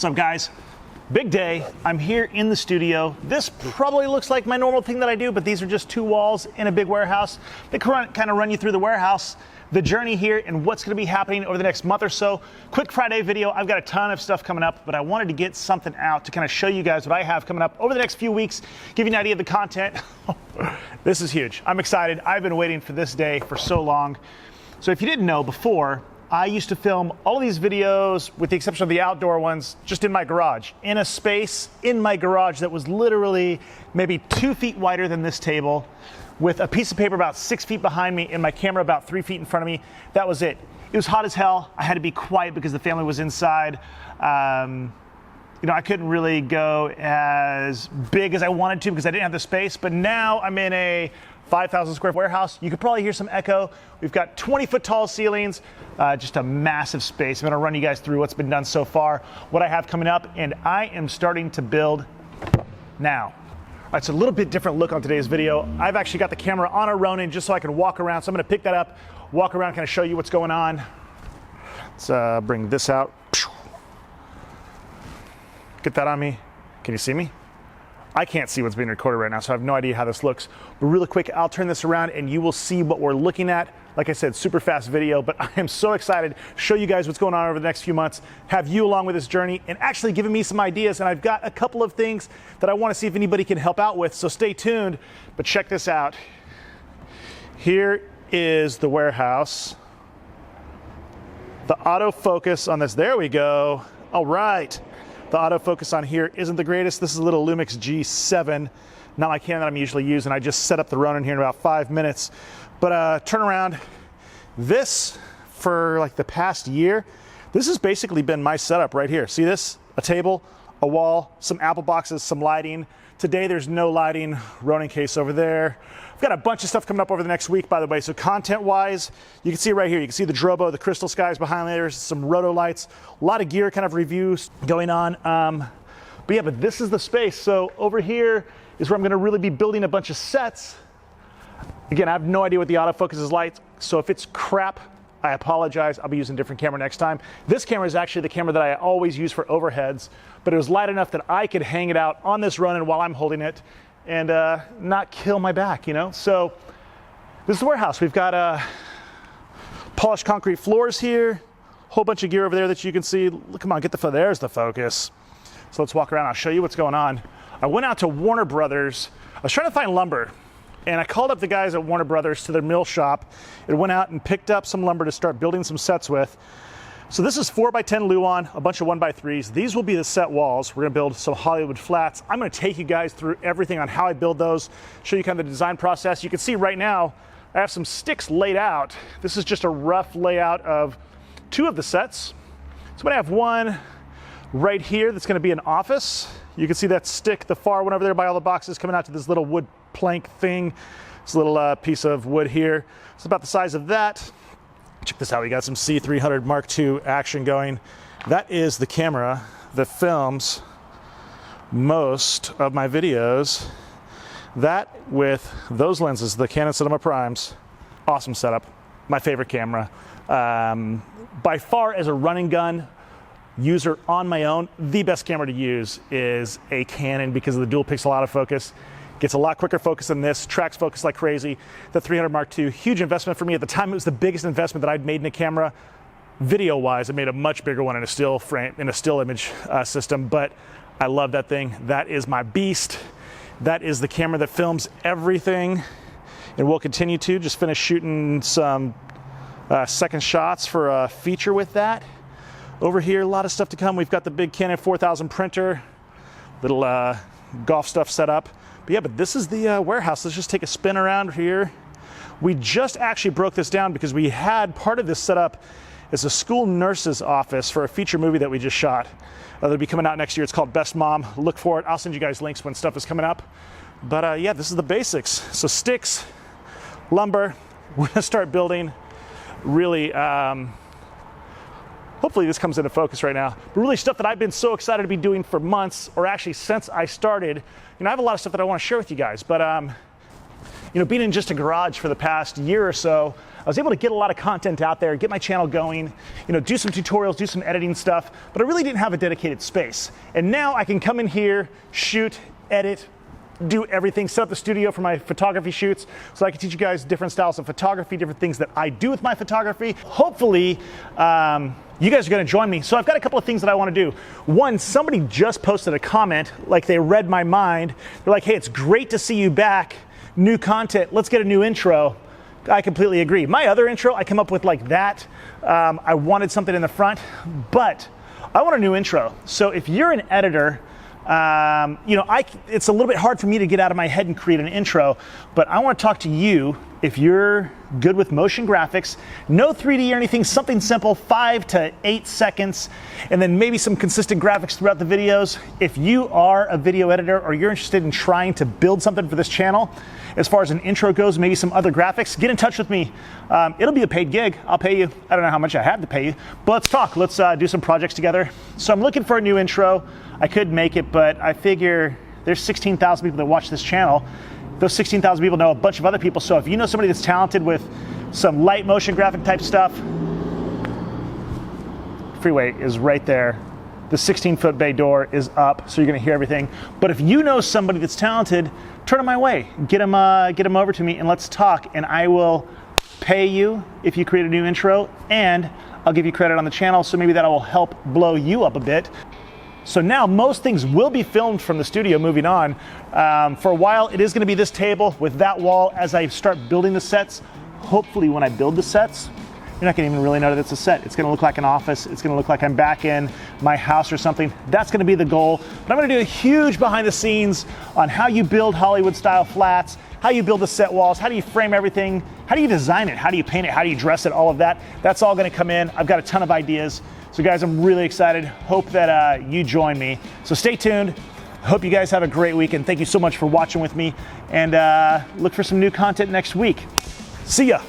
What's up, guys? Big day. I'm here in the studio. This probably looks like my normal thing that I do, but these are just two walls in a big warehouse. They kind of run you through the warehouse, the journey here, and what's going to be happening over the next month or so. Quick Friday video. I've got a ton of stuff coming up, but I wanted to get something out to kind of show you guys what I have coming up over the next few weeks, give you an idea of the content. This is huge. I'm excited. I've been waiting for this day for so long. So if you didn't know before, I used to film all of these videos, with the exception of the outdoor ones, just in my garage, in a space in my garage that was literally maybe 2 feet wider than this table, with a piece of paper about 6 feet behind me and my camera about 3 feet in front of me. That was it. It was hot as hell. I had to be quiet because the family was inside. I couldn't really go as big as I wanted to because I didn't have the space, but now I'm in a 5,000 square warehouse. You could probably hear some echo. We've got 20-foot tall ceilings, just a massive space. I'm gonna run you guys through what's been done so far, what I have coming up, and I am starting to build now. All right, so a little bit different look on today's video. I've actually got the camera on a Ronin just so I can walk around. So I'm gonna pick that up, walk around, kind of show you what's going on. Let's bring this out. Get that on me. Can you see me? I can't see what's being recorded right now, so I have no idea how this looks. But really quick, I'll turn this around and you will see what we're looking at. Like I said, super fast video, but I am so excited to show you guys what's going on over the next few months, have you along with this journey, and actually giving me some ideas. And I've got a couple of things that I want to see if anybody can help out with, so stay tuned. But check this out. Here is the warehouse. The autofocus on this, there we go. All right. The autofocus on here isn't the greatest. This is a little Lumix G7, not my Canon that I'm usually using. I just set up the Ronin here in about 5 minutes. But turn around. This, for like the past year, this has basically been my setup right here. See this? A table, a wall, some Apple boxes, some lighting. Today there's no lighting. Ronin case over there. I've got a bunch of stuff coming up over the next week, by the way. So content-wise, you can see right here, you can see the Drobo, the crystal skies behind there, some roto lights, a lot of gear kind of reviews going on. But this is the space. So over here is where I'm gonna really be building a bunch of sets. Again, I have no idea what the autofocus is like, so if it's crap, I apologize. I'll be using a different camera next time. This camera is actually the camera that I always use for overheads, but it was light enough that I could hang it out on this Ronin while I'm holding it and not kill my back, you know? So this is the warehouse. We've got polished concrete floors here, whole bunch of gear over there that you can see. Come on, there's the focus. So let's walk around. I'll show you what's going on. I went out to Warner Brothers. I was trying to find lumber, and I called up the guys at Warner Brothers to their mill shop and went out and picked up some lumber to start building some sets with. So this is 4x10 Luan, a bunch of 1x3s. These will be the set walls. We're gonna build some Hollywood flats. I'm gonna take you guys through everything on how I build those, show you kind of the design process. You can see right now, I have some sticks laid out. This is just a rough layout of 2 of the sets. So I'm gonna have one right here that's gonna be an office. You can see that stick, the far one over there by all the boxes, coming out to this little wood plank thing. This little piece of wood here. It's about the size of that. Check this out, we got some C300 Mark II action going. That is the camera that films most of my videos. That with those lenses, the Canon Cinema Primes. Awesome setup, my favorite camera. By far, as a running gun user on my own, the best camera to use is a Canon because of the dual pixel autofocus. Gets a lot quicker focus than this, tracks focus like crazy. The 300 Mark II, huge investment for me. At the time, it was the biggest investment that I'd made in a camera. Video-wise, I made a much bigger one in a still frame, in a still image system, but I love that thing. That is my beast. That is the camera that films everything, and we'll continue to. Just finish shooting some second shots for a feature with that. Over here, a lot of stuff to come. We've got the big Canon 4000 printer, little golf stuff set up. But this is the warehouse. Let's just take a spin around here. We just actually broke this down because we had part of this set up as a school nurse's office for a feature movie that we just shot. That'll be coming out next year. It's called Best Mom. Look for it. I'll send you guys links when stuff is coming up. But this is the basics. So sticks, lumber. We're gonna start building. Really, hopefully this comes into focus right now. But really stuff that I've been so excited to be doing for months, or actually since I started. I have a lot of stuff that I want to share with you guys, but being in just a garage for the past year or so, I was able to get a lot of content out there, get my channel going, do some tutorials, do some editing stuff, but I really didn't have a dedicated space. And now I can come in here, shoot, edit, do everything, set up the studio for my photography shoots so I can teach you guys different styles of photography, different things that I do with my photography. Hopefully, you guys are gonna join me. So I've got a couple of things that I wanna do. One, somebody just posted a comment, like they read my mind. They're like, hey, it's great to see you back, new content, let's get a new intro. I completely agree. My other intro, I come up with like that. I wanted something in the front, but I want a new intro. So if you're an editor, it's a little bit hard for me to get out of my head and create an intro, but I want to talk to you if you're good with motion graphics, no 3D or anything, something simple, 5 to 8 seconds, and then maybe some consistent graphics throughout the videos. If you are a video editor or you're interested in trying to build something for this channel, as far as an intro goes, maybe some other graphics, get in touch with me. It'll be a paid gig. I'll pay you. I don't know how much I have to pay you, but let's talk. Let's do some projects together. So I'm looking for a new intro. I could make it, but I figure there's 16,000 people that watch this channel. Those 16,000 people know a bunch of other people. So if you know somebody that's talented with some light motion graphic type stuff, freeway is right there. The 16-foot bay door is up, so you're gonna hear everything. But if you know somebody that's talented, turn them my way. Get them over to me and let's talk. And I will pay you if you create a new intro, and I'll give you credit on the channel, so maybe that will help blow you up a bit. So now most things will be filmed from the studio moving on. For a while, it is gonna be this table with that wall as I start building the sets. Hopefully when I build the sets, you're not gonna even really know that it's a set. It's gonna look like an office. It's gonna look like I'm back in my house or something. That's gonna be the goal. But I'm gonna do a huge behind the scenes on how you build Hollywood style flats, how you build the set walls, how do you frame everything, how do you design it, how do you paint it, how do you dress it, all of that. That's all gonna come in. I've got a ton of ideas. So guys, I'm really excited. Hope that you join me. So stay tuned. Hope you guys have a great week, and thank you so much for watching with me. And look for some new content next week. See ya.